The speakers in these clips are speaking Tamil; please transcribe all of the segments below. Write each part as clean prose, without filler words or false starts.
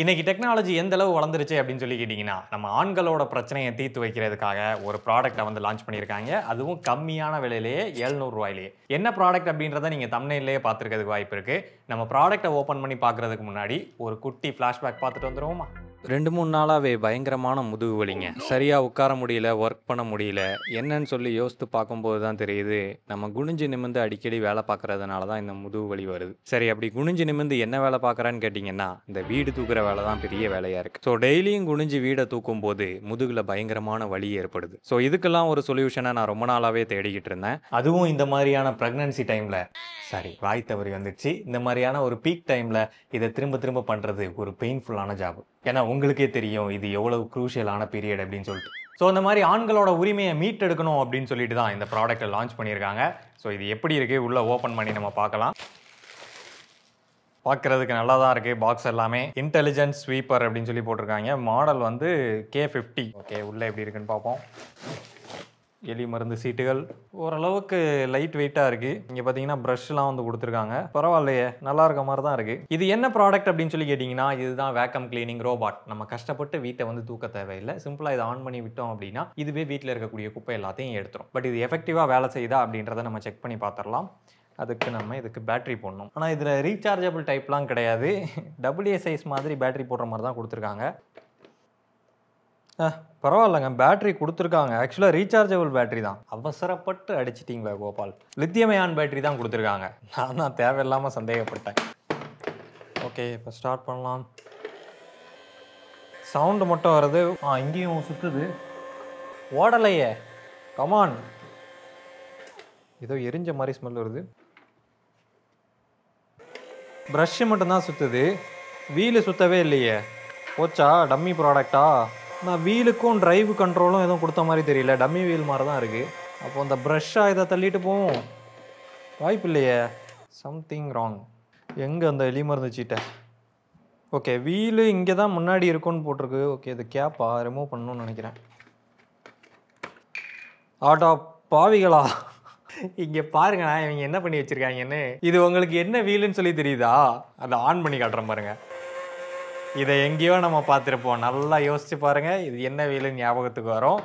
இன்னைக்கு டெக்னாலஜி எந்த அளவு வளர்ந்துருச்சு அப்படின்னு சொல்லி கேட்டிங்கன்னா, நம்ம ஆண்களோட பிரச்சனையை தீர்த்து வைக்கிறதுக்காக ஒரு ப்ராடக்ட்டை வந்து லான்ச் பண்ணியிருக்காங்க. அதுவும் கம்மியான விலையிலேயே ரூ. 700. என்ன ப்ராடக்ட் அப்படின்றத நீங்க தம்ப்நெயில்லேயே பார்த்துருக்கிறதுக்கு வாய்ப்பு இருக்கு. நம்ம ப்ராடக்ட்டை ஓப்பன் பண்ணி பார்க்கறதுக்கு முன்னாடி ஒரு குட்டி ஃபிளாஷ்பேக் பார்த்துட்டு வந்துருவோமா? 2-3 நாளாவே பயங்கரமான முதுகு வலிங்க. சரியா உட்கார முடியல, ஒர்க் பண்ண முடியல. என்னன்னு சொல்லி யோசித்து பார்க்கும்போது தான் தெரியுது, நம்ம குனிஞ்சு நிமிர்ந்து அடிக்கடி வேலை பார்க்கறதுனால தான் இந்த முதுகு வலி வருது. சரி, அப்படி குனிஞ்சு நிமிர்ந்து என்ன வேலை பார்க்குறேன்னு கேட்டிங்கன்னா, இந்த வீடு தூக்குற வேலை தான் பெரிய வேலையா இருக்கு. ஸோ டெய்லியும் குனிஞ்சு வீடை தூக்கும்போது முதுகுல பயங்கரமான வலி ஏற்படுது. ஸோ இதுக்கெல்லாம் ஒரு சொல்யூஷனை நான் ரொம்ப நாளாவே தேடிக்கிட்டு இருந்தேன். அதுவும் இந்த மாதிரியான பிரெக்னன்சி டைம்ல, சாரி வாய் தவறி வந்துச்சு, இந்த மாதிரியான ஒரு பீக் டைம்ல இதை திரும்ப திரும்ப பண்றது ஒரு பெயின்ஃபுல்லான ஜாப். ஏன்னா உங்களுக்கே தெரியும் இது எவ்வளவு குரூஷியலான பீரியட் அப்படின்னு சொல்லிட்டு. ஸோ இந்த மாதிரி ஆண்களோட உரிமையை மீட் எடுக்கணும் அப்படின்னு சொல்லிட்டு தான் இந்த ப்ராடக்ட்டை லான்ச் பண்ணியிருக்காங்க. ஸோ இது எப்படி இருக்கு உள்ள ஓப்பன் பண்ணி நம்ம பார்க்கலாம். பார்க்கறதுக்கு நல்லா தான் இருக்கு. பாக்ஸ் எல்லாமே இன்டெலிஜென்ட் ஸ்வீப்பர் அப்படின்னு சொல்லி போட்டிருக்காங்க. மாடல் வந்து K50. ஓகே, உள்ள எப்படி இருக்குன்னு பார்ப்போம். எலி மருந்து சீட்டுகள் ஓரளவுக்கு லைட் வெயிட்டாக இருக்குது. இங்கே பார்த்தீங்கன்னா ப்ரஷ்லாம் வந்து கொடுத்துருக்காங்க. பரவாயில்லையே, நல்லா இருக்க மாதிரி தான் இருக்குது. இது என்ன ப்ராடக்ட் அப்படின்னு சொல்லி கேட்டிங்கன்னா, இதுதான் வேக்கம் கிளீனிங் ரோபாட். நம்ம கஷ்டப்பட்டு வீட்டை வந்து தூக்க தேவையில்லை. சிம்பிளாக இதை ஆன் பண்ணி விட்டோம் அப்படின்னா இதுவே வீட்டில் இருக்கக்கூடிய குப்பை எல்லாத்தையும் எடுத்துரும். பட் இது எஃபெக்டிவாக வேலை செய்யுதா அப்படின்றத நம்ம செக் பண்ணி பார்த்துடலாம். அதுக்கு நம்ம இதுக்கு பேட்டரி போடணும். ஆனால் இதில் ரீசார்ஜபிள் டைப்லாம் கிடையாது. AA சைஸ் மாதிரி பேட்டரி போடுற மாதிரி தான் கொடுத்துருக்காங்க. பரவாயில்லைங்க, பேட்டரி கொடுத்துருக்காங்க. ஆக்சுவலாக ரீசார்ஜபிள் பேட்டரி தான். அவசரப்பட்டு அடிச்சிட்டிங்களா கோபால். லித்தியம் அயான் பேட்டரி தான் கொடுத்துருக்காங்க. நான் தான் தேவையில்லாமல் சந்தேகப்பட்டேன். ஓகே, இப்போ ஸ்டார்ட் பண்ணலாம். சவுண்டு மட்டும் வருது. இங்கேயும் சுற்றுது. ஓடலையே, கமான். ஏதோ எரிஞ்ச மாதிரி ஸ்மெல் வருது. ப்ரஷ்ஷு மட்டும்தான் சுற்றுது, வீலு சுற்றவே இல்லையே. போச்சா, டம்மி ப்ராடக்டா? நான் வீலுக்கும் டிரைவ் கண்ட்ரோலும் எதுவும் கொடுத்த மாதிரி தெரியல. டம்மி வீல் மாதிரி தான் இருக்குது. அப்போ அந்த ப்ரஷ்ஷாக இதை தள்ளிட்டு போவோம். வாய்ப்பு இல்லையே, சம்திங் ராங். எங்கே அந்த எலி மருந்து சீட்டை? ஓகே, வீலு இங்கே தான் முன்னாடி இருக்குன்னு போட்டிருக்கு. ஓகே, இது கேப்பா ரிமூவ் பண்ணணும்னு நினைக்கிறேன். ஆட்டோ பாவிகளா, இங்கே பாருங்கண்ணா இவங்க என்ன பண்ணி வச்சுருக்காங்கன்னு. இது உங்களுக்கு என்ன வீலுன்னு சொல்லி தெரியுதா? அதை ஆன் பண்ணி காட்டுறேன் பாருங்க. இதை எங்கேயோ நம்ம பார்த்துருப்போம். நல்லா யோசிச்சு பாருங்க, இது என்ன வீலுன்னு ஞாபகத்துக்கு வரும்.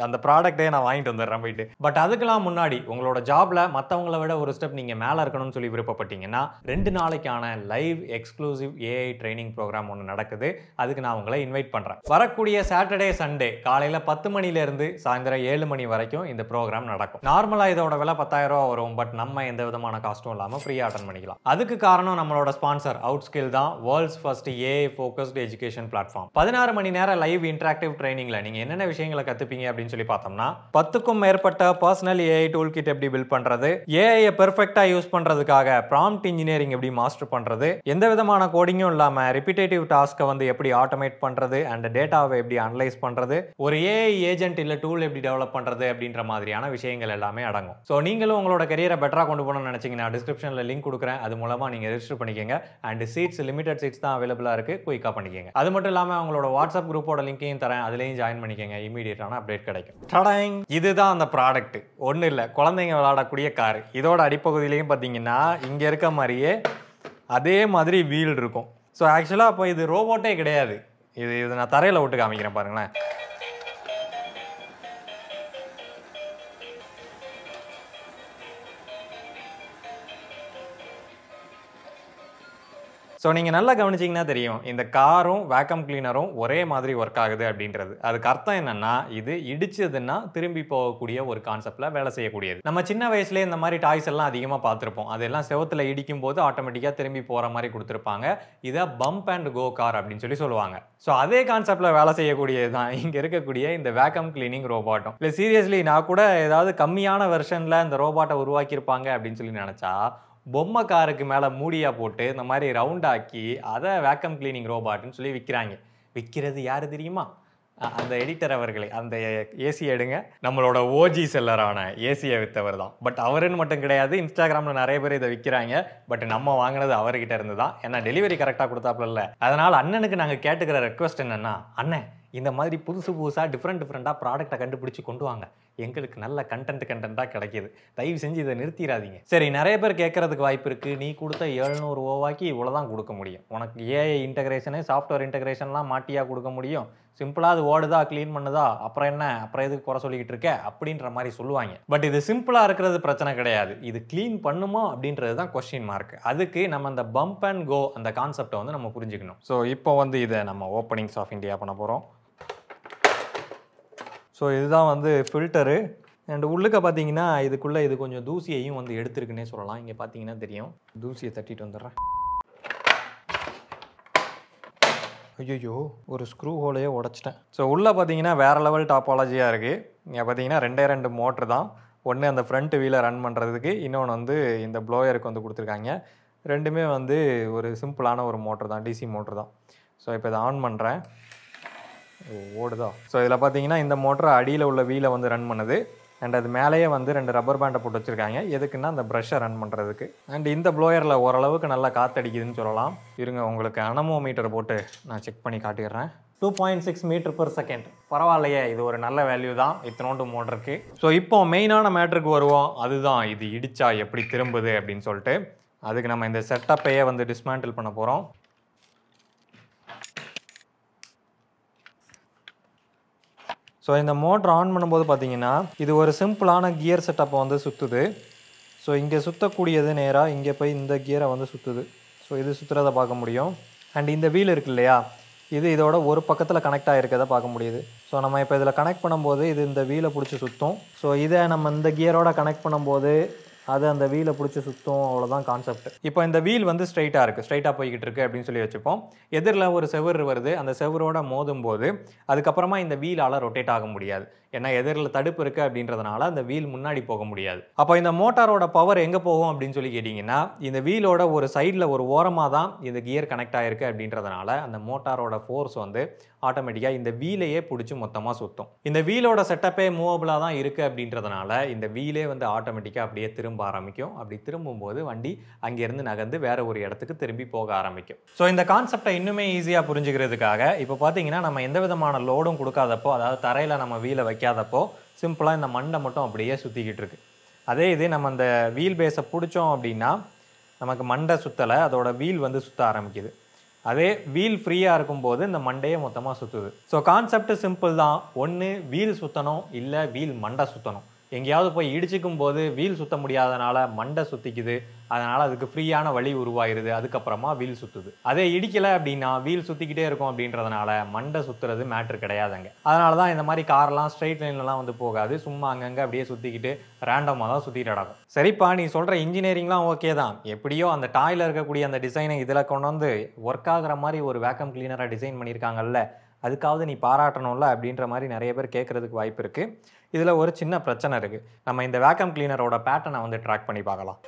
அந்த ப்ராடக்ட்டே நான் வாங்கிட்டு வந்துடுறேன் போயிட்டு. பட் அதுக்கெல்லாம் முன்னாடி உங்களோட ஜாப்ல மற்றவங்களை விட ஒரு ஸ்டெப் நீங்கள் மேலே இருக்கணும்னு சொல்லி விருப்பப்பட்டீங்கன்னா 2 நாளைக்கான live exclusive AI training program ஒன்று நடக்குது. அதுக்கு நான் உங்களை இன்வைட் பண்ணுறேன். வரக்கூடிய சாட்டர்டே சண்டே காலையில் 10 மணிலேருந்து சாயந்தரம் 7 மணி வரைக்கும் இந்த ப்ரோக்ராம் நடக்கும். நார்மலாக இதோட விலை 10,000 ரூபா வரும். பட் நம்ம எந்த விதமான காஸ்ட்டும் இல்லாமல் ஃப்ரீயாக அட்டன் பண்ணிக்கலாம். அதுக்கு காரணம் நம்மளோட ஸ்பான்சர் அவுட்ஸ்கில் தான். World's first AI focused education platform. 16 மணி நேரம் லைவ் இன்டராக்டிவ் ட்ரைனிங்ல நீங்கள் என்னென்ன விஷயங்களை கற்றுப்பீங்க அப்படின்னு சொல்லி பார்த்தோம்னா, 10க்கும் மேற்பட்ட பர்சனல் AI டூல் கிட் எப்படி பில்ட் பண்றது, AI பெர்ஃபெக்ட்டா யூஸ் பண்றதுக்காக ப்ராம்ப்ட் இன்ஜினியரிங் எப்படி மாஸ்டர் பண்றது, எந்த விதமான கோடிங்கும் இல்லாம ரிப்பீட்டேட்டிவ் டாஸ்க்கை வந்து எப்படி ஆட்டோமேட் பண்றது அண்ட் டேட்டாவை எப்படி அனலைஸ் பண்றது, ஒரு AI ஏஜென்ட் இல்ல டூல் எப்படி டெவலப் பண்றது அப்படின்ற மாதிரியான விஷயங்கள் எல்லாமே அடங்கும். ஸோ நீங்களும் உங்களோட கரியரை பெட்டரா கொண்டு போகணும்னு நினைச்சீங்கன்னா டிஸ்கிரிப்ஷன்ல லிங்க் கொடுக்குறேன். அது மூலமா நீங்க ரெஜிஸ்டர் பண்ணிக்கங்க. அண்ட் சீட்ஸ் லிமிடெட் சீட்ஸ் தான் அவைலபிளா இருக்கு. குயிக்கா பண்ணிக்கங்க. அது மட்டும் இல்லாம உங்களோட வாட்ஸ்அப் குரூப்போட லிங்கையும் தரேன். அதுலயும் ஜாயின் பண்ணிக்கங்க. இமீடியட்டான அப்டேட் கிடைக்கும். இதுதான் அந்த ப்ராடக்ட். ஒன்றும் இல்லை, குழந்தைங்க விளையாடக்கூடிய கார். இதோட அடிப்பகுதியிலையும் பார்த்தீங்கன்னா இங்கே இருக்க மாதிரியே அதே மாதிரி வீல் இருக்கும். ஸோ ஆக்சுவலாக அப்போ இது ரோபோட்டே கிடையாது. இது நான் தரையில் விட்டு காமிக்கிறேன் பாருங்களேன். ஸோ நீங்கள் நல்லா கவனிச்சிங்கன்னா தெரியும், இந்த காரும் வேக்கம் கிளீனரும் ஒரே மாதிரி ஒர்க் ஆகுது அப்படின்றது. அதுக்கு அர்த்தம் என்னன்னா, இது இடிச்சதுன்னா திரும்பி போகக்கூடிய ஒரு கான்செப்ட்ல வேலை செய்யக்கூடியது. நம்ம சின்ன வயசுலேயே இந்த மாதிரி டாய்ஸ் எல்லாம் அதிகமாக பார்த்துருப்போம். அதெல்லாம் செவத்தில் இடிக்கும் போது ஆட்டோமேட்டிக்காக திரும்பி போகிற மாதிரி கொடுத்துருப்பாங்க. இதை பம்ப் அண்ட் கோ கார் அப்படின்னு சொல்லி சொல்லுவாங்க. ஸோ அதே கான்செப்ட்ல வேலை செய்யக்கூடியது தான் இங்கே இருக்கக்கூடிய இந்த வேக்கம் கிளீனிங் ரோபாட்டும். இல்லை சீரியஸ்லி, நான் கூட ஏதாவது கம்மியான வெர்ஷனில் இந்த ரோபாட்டை உருவாக்கியிருப்பாங்க அப்படின்னு சொல்லி நினச்சா, பொம்மை காருக்கு மேலே மூடியா போட்டு இந்த மாதிரி ரவுண்ட் ஆக்கி அதை வேக்கம் கிளீனிங் ரோபாட்னு சொல்லி விற்கிறாங்க. விற்கிறது யாரு தெரியுமா? அந்த எடிட்டர் அவர்களே. அந்த ஏசி எடுங்க, நம்மளோட ஓஜி செல்லரான ஏசியை விற்றவர் தான். பட் அவருன்னு மட்டும் கிடையாது, இன்ஸ்டாகிராமில் நிறைய பேர் இதை விற்கிறாங்க. பட் நம்ம வாங்கினது அவர்கிட்ட இருந்து தான். ஏன்னா டெலிவரி கரெக்டாக கொடுத்தாப்புல இல்லை. அதனால் அண்ணனுக்கு நாங்கள் கேட்டுக்கிற ரெக்வஸ்ட் என்னன்னா, அண்ணன் இந்த மாதிரி புதுசாக டிஃப்ரெண்ட்டாக ப்ராடக்ட்டை கண்டுபிடிச்சி கொண்டு வாங்க. எங்களுக்கு நல்ல கண்டென்ட்டாக கிடைக்கிது. தயவு செஞ்சு இதை நிறுத்திடாதீங்க. சரி, நிறைய பேர் கேட்கறதுக்கு வாய்ப்பு இருக்குது. நீ கொடுத்த 700 ரூபாய்க்கு இவ்வளோ தான் கொடுக்க முடியும், உனக்கு ஏஐ இன்டகிரேஷனு சாஃப்ட்வேர் இன்டகிரேஷன்லாம் மாட்டியா கொடுக்க முடியும், சிம்பிளாக அது ஓடுதா க்ளீன் பண்ணுதா, அப்புறம் என்ன, அப்புறம் எதுக்கு குறை சொல்லிக்கிட்டு இருக்க அப்படின்ற மாதிரி சொல்லுவாங்க. பட் இது சிம்பிளாக இருக்கிறது பிரச்சனை கிடையாது. இது க்ளீன் பண்ணுமா அப்படின்றது தான் கொஸ்டின் மார்க். அதுக்கு நம்ம அந்த பம்ப் அண்ட் கோ அந்த கான்செப்டை வந்து நம்ம புரிஞ்சுக்கணும். ஸோ இப்போ வந்து இதை நம்ம ஓப்பனிங்ஸ் ஆஃப் இந்தியா பண்ண போகிறோம். ஸோ இதுதான் வந்து ஃபில்டரு. அண்ட் உள்ளுக்க பார்த்தீங்கன்னா இதுக்குள்ளே இது கொஞ்சம் தூசியையும் வந்து எடுத்துருக்குன்னே சொல்லலாம். இங்கே பார்த்தீங்கன்னா தெரியும். தூசியை தட்டிட்டு வந்துடுறேன். ஐயோ, ஒரு ஸ்க்ரூ ஹோலையே உடச்சிட்டேன். ஸோ உள்ளே பார்த்தீங்கன்னா வேறு லெவல் டாப்பாலஜியாக இருக்குது. இங்கே பார்த்தீங்கன்னா 2 மோட்ரு தான். ஒன்று அந்த ஃப்ரண்ட் வீலை ரன் பண்ணுறதுக்கு, இன்னொன்று வந்து இந்த ப்ளோயருக்கு வந்து கொடுத்துருக்காங்க. ரெண்டுமே வந்து ஒரு சிம்பிளான ஒரு மோட்ரு தான், டிசி மோட்ரு தான். ஸோ இப்போ இதை ஆன் பண்ணுறேன். ஓடுதா? ஸோ இதில் பார்த்தீங்கன்னா இந்த மோட்டர் அடியில் உள்ள வீலை வந்து ரன் பண்ணுது. அண்ட் அது மேலேயே வந்து 2 ரப்பர் பேண்டை போட்டு வச்சுருக்காங்க. எதுக்குன்னா அந்த ப்ரஷ்ஷை ரன் பண்ணுறதுக்கு. அண்ட் இந்த ப்ளோயரில் ஓரளவுக்கு நல்லா காற்றடிக்குதுன்னு சொல்லலாம். இருங்க, உங்களுக்கு அனமோமீட்டர் போட்டு நான் செக் பண்ணி காட்டிடுறேன். 2.6 மீட்டர்/செகண்ட். பரவாயில்லையே, இது ஒரு நல்ல வேல்யூ தான் இத்தனோண்டு மோட்டருக்கு. ஸோ இப்போ மெயினான மேட்ருக்கு வருவோம். அதுதான் இது இடிச்சா எப்படி திரும்புது அப்படின்னு சொல்லிட்டு. அதுக்கு நம்ம இந்த செட்டப்பையே வந்து டிஸ்மேண்டில் பண்ண போகிறோம். ஸோ இந்த மோட்டர் ஆன் பண்ணும்போது பார்த்தீங்கன்னா இது ஒரு சிம்பிளான கியர் செட்டப்பை வந்து சுற்றுது. ஸோ இங்கே சுற்றக்கூடியது நேராக இங்கே போய் இந்த கியரை வந்து சுற்றுது. ஸோ இது சுற்றுறதை பார்க்க முடியும். அண்ட் இந்த வீல் இருக்கு இல்லையா, இது இதோட ஒரு பக்கத்தில் கனெக்ட் ஆகிருக்கிறத பார்க்க முடியுது. ஸோ நம்ம இப்போ இதில் கனெக்ட் பண்ணும்போது இது இந்த வீலை பிடிச்சி சுற்றும். ஸோ இதை நம்ம இந்த கியரோட கனெக்ட் பண்ணும்போது அது அந்த வீலை பிடிச்சி சுற்றும். அவ்வளோதான் கான்செப்ட். இப்போ இந்த வீல் வந்து ஸ்ட்ரைட்டாக இருக்குது, ஸ்ட்ரைட்டாக போய்கிட்டு இருக்குது அப்படின்னு சொல்லி வச்சுப்போம். எதிரில் ஒரு செவர் வருது, அந்த செவரோட மோதும் போது அதுக்கப்புறமா இந்த வீலால் ரொட்டேட் ஆக முடியாது. ஏன்னா எதிரில் தடுப்பு இருக்குது அப்படின்றதுனால அந்த வீல் முன்னாடி போக முடியாது. அப்போ இந்த மோட்டாரோட பவர் எங்கே போகும் அப்படின்னு சொல்லி கேட்டிங்கன்னா, இந்த வீலோட ஒரு சைடில் ஒரு ஓரமாக தான் இந்த கியர் கனெக்ட் ஆகிருக்கு அப்படின்றதுனால அந்த மோட்டாரோட ஃபோர்ஸ் வந்து ஆட்டோமேட்டிக்காக இந்த வீலையே பிடிச்சி மொத்தமாக சுற்றும். இந்த வீலோட செட்டப்பே மூவபிளாக தான் இருக்குது அப்படின்றதுனால இந்த வீலே வந்து ஆட்டோமேட்டிக்காக அப்படியே திரும்ப ஆரம்பிக்கும். அப்படி திரும்பும்போது வண்டி அங்கேருந்து நகர்ந்து வேற ஒரு இடத்துக்கு திரும்பி போக ஆரம்பிக்கும். ஸோ இந்த கான்செப்டை இன்னுமே ஈஸியாக புரிஞ்சுக்கிறதுக்காக இப்போ பார்த்தீங்கன்னா நம்ம எந்த விதமான லோடும் கொடுக்காதப்போ, அதாவது தரையில் நம்ம வீலை வைக்காதப்போ சிம்பிளாக இந்த மண்டை மட்டும் அப்படியே சுற்றிக்கிட்டு இருக்கு. அதே இது நம்ம அந்த வீல் பேஸை பிடிச்சோம் அப்படின்னா நமக்கு மண்டை சுற்றலை, அதோட வீல் வந்து சுற்ற ஆரம்பிக்குது. அதே வீல் ஃப்ரீயாக இருக்கும்போது இந்த மண்டையே மொத்தமாக சுற்றுது. ஸோ கான்செப்ட் சிம்பிள் தான். ஒன்று வீல் சுற்றணும், இல்லை வீல் மண்டை சுற்றணும். எங்கேயாவது போய் இடிச்சிக்கும் போது வீல் சுற்ற முடியாதனால மண்டை சுற்றிக்குது, அதனால் அதுக்கு ஃப்ரீயான வழி உருவாயிருது, அதுக்கப்புறமா வீல் சுற்றுது. அதே இடிக்கலை அப்படின்னா வீல் சுற்றிக்கிட்டே இருக்கும் அப்படின்றதுனால மண்டை சுற்றுறது மேட்ரு கிடையாதுங்க. அதனால தான் இந்த மாதிரி கார்லாம் ஸ்ட்ரெயிட் லைன்லலாம் வந்து போகாது, சும்மா அங்கங்கே அப்படியே சுற்றிக்கிட்டு ரேண்டமாக தான் சுற்றிட்டு நடக்கும். சரிப்பா, நீ சொல்கிற இன்ஜினியரிங்லாம் ஓகே தான். எப்படியோ அந்த டாயில் இருக்கக்கூடிய அந்த டிசைனை இதில் கொண்டு வந்து ஒர்க் ஆகிற மாதிரி ஒரு வேக்கம் கிளீனராக டிசைன் பண்ணியிருக்காங்கல்ல, அதுக்காவது நீ பாராட்டணும்ல அப்படின்ற மாதிரி நிறைய பேர் கேட்குறதுக்கு வாய்ப்பு இருக்குது. இதில் ஒரு சின்ன பிரச்சனை இருக்குது. நம்ம இந்த வேக்கம் கிளீனரோட பேட்டர்னை வந்து ட்ராக் பண்ணி பார்க்கலாம்.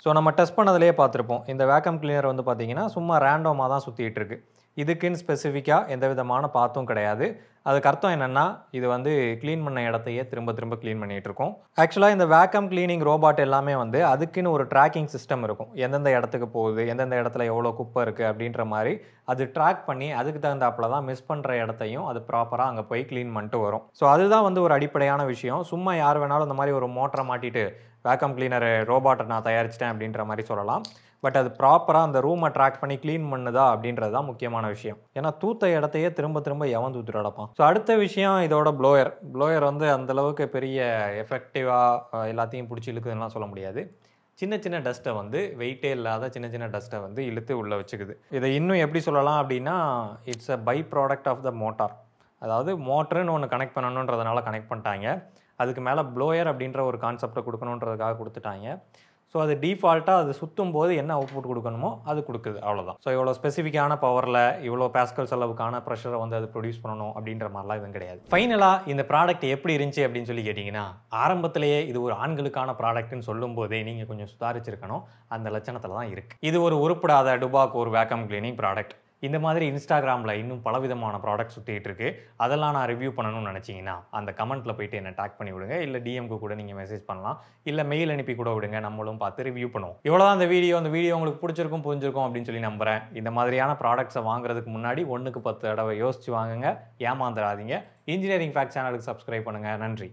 ஸோ நம்ம டெஸ்ட் பண்ணதுலேயே பார்த்துருப்போம். இந்த வேக்கம் கிளீனர் வந்து பார்த்திங்கன்னா சும்மா ரேண்டமாக தான் சுற்றிட்டு இருக்கு. இதுக்குன்னு ஸ்பெசிஃபிக்காக எந்த விதமான பாத்தும் கிடையாது. அதுக்கு அர்த்தம் என்னென்னா இது வந்து க்ளீன் பண்ண இடத்தையே திரும்ப திரும்ப க்ளீன் பண்ணிகிட்டு இருக்கோம். ஆக்சுவலாக இந்த வேக்கம் கிளீனிங் ரோபாட் எல்லாமே வந்து அதுக்குன்னு ஒரு ட்ராக்கிங் சிஸ்டம் இருக்கும். எந்தெந்த இடத்துக்கு போகுது, எந்தெந்த இடத்துல எவ்வளோ குப்பை இருக்குது அப்படின்ற மாதிரி அது ட்ராக் பண்ணி அதுக்கு தகுந்தாப்புல தான் மிஸ் பண்ணுற இடத்தையும் அது ப்ராப்பராக அங்கே போய் க்ளீன் பண்ணிட்டு வரும். ஸோ அதுதான் வந்து ஒரு அடிப்படையான விஷயம். சும்மா யார் வேணாலும் இந்த மாதிரி ஒரு மோட்டரை மாட்டிட்டு வேக்கம் கிளீனர் ரோபாட்டை நான் தயாரிச்சிட்டேன் அப்படின்ற மாதிரி சொல்லலாம். பட் அது ப்ராப்பராக அந்த ரூமை ட்ராக் பண்ணி க்ளீன் பண்ணுதா அப்படின்றது தான் முக்கியமான விஷயம். ஏன்னா தூத்த இடத்தையே திரும்ப திரும்ப எவன் தூத்துட்டு நடப்பான். ஸோ அடுத்த விஷயம் இதோட ப்ளோயர் வந்து அந்தளவுக்கு பெரிய எஃபெக்டிவாக எல்லாத்தையும் பிடிச்சி இழுக்குதுன்னெலாம் சொல்ல முடியாது. சின்ன சின்ன டஸ்ட்டை வந்து வெயிட்டே இல்லாத சின்ன சின்ன டஸ்ட்டை வந்து இழுத்து உள்ளே வச்சுக்குது. இதை இன்னும் எப்படி சொல்லலாம் அப்படின்னா, it's a by product of the motor. அதாவது மோட்டருன்னு ஒன்று கனெக்ட் பண்ணணுன்றதுனால கனெக்ட் பண்ணிட்டாங்க. அதுக்கு மேலே ப்ளோயர் அப்படின்ற ஒரு கான்செப்டை கொடுக்கணுன்றதுக்காக கொடுத்துட்டாங்க. ஸோ அது டிஃபால்ட்டாக அது சுற்றும் போது என்ன அவுட்புட் கொடுக்கணுமோ அது கொடுக்குது, அவ்வளோதான். ஸோ இவ்வளோ ஸ்பெசிஃபிக்கான பவரில் இவ்வளோ பாஸ்கல்ஸ் அளவுக்கான ப்ரெஷரை வந்து அது ப்ரொடியூஸ் பண்ணணும் அப்படின்ற மாதிரிலாம் இதுவும் கிடையாது. ஃபைனலாக இந்த ப்ராடக்ட் எப்படி இருந்துச்சு அப்படின்னு சொல்லி கேட்டிங்கன்னா, ஆரம்பத்திலேயே இது ஒரு ஆண்களுக்கான ப்ராடக்ட்னு சொல்லும் போதே நீங்கள் கொஞ்சம் சுதாரிச்சிருக்கணும். அந்த லட்சணத்தில் தான் இருக்குது. இது ஒரு உருப்படாத டுபாக் ஒரு வேக்கம் கிளீனிங் ப்ராடக்ட். இந்த மாதிரி இன்ஸ்டாகிராமில் இன்னும் பலவிதமான ப்ராடக்ட் சுற்றிட்டு இருக்கு. அதெல்லாம் நான் ரிவ்யூ பண்ணணும்னு நினச்சிங்கன்னா அந்த கமெண்ட்டில் போயிட்டு என்ன டேக் பண்ணி விடுங்க. இல்லை டிஎம்க்கு கூட நீங்கள் மெசேஜ் பண்ணலாம். இல்லை மெயில் அனுப்பி கூட விடுங்க. நம்மளும் பார்த்து ரிவ்யூ பண்ணுவோம். இவ்வளோதான் அந்த வீடியோ. உங்களுக்கு பிடிச்சிருக்கும், புரிஞ்சிருக்கும் அப்படின்னு சொல்லி நம்புகிறேன். இந்த மாதிரியான ப்ராடக்ட்ஸை வாங்குறதுக்கு முன்னாடி 1க்கு 10 தடவை யோசிச்சு வாங்குங்க. ஏமாந்துடாதீங்க. இன்ஜினியரிங் ஃபேக்ட் சேனலுக்கு சப்ஸ்கிரைப் பண்ணுங்கள். நன்றி.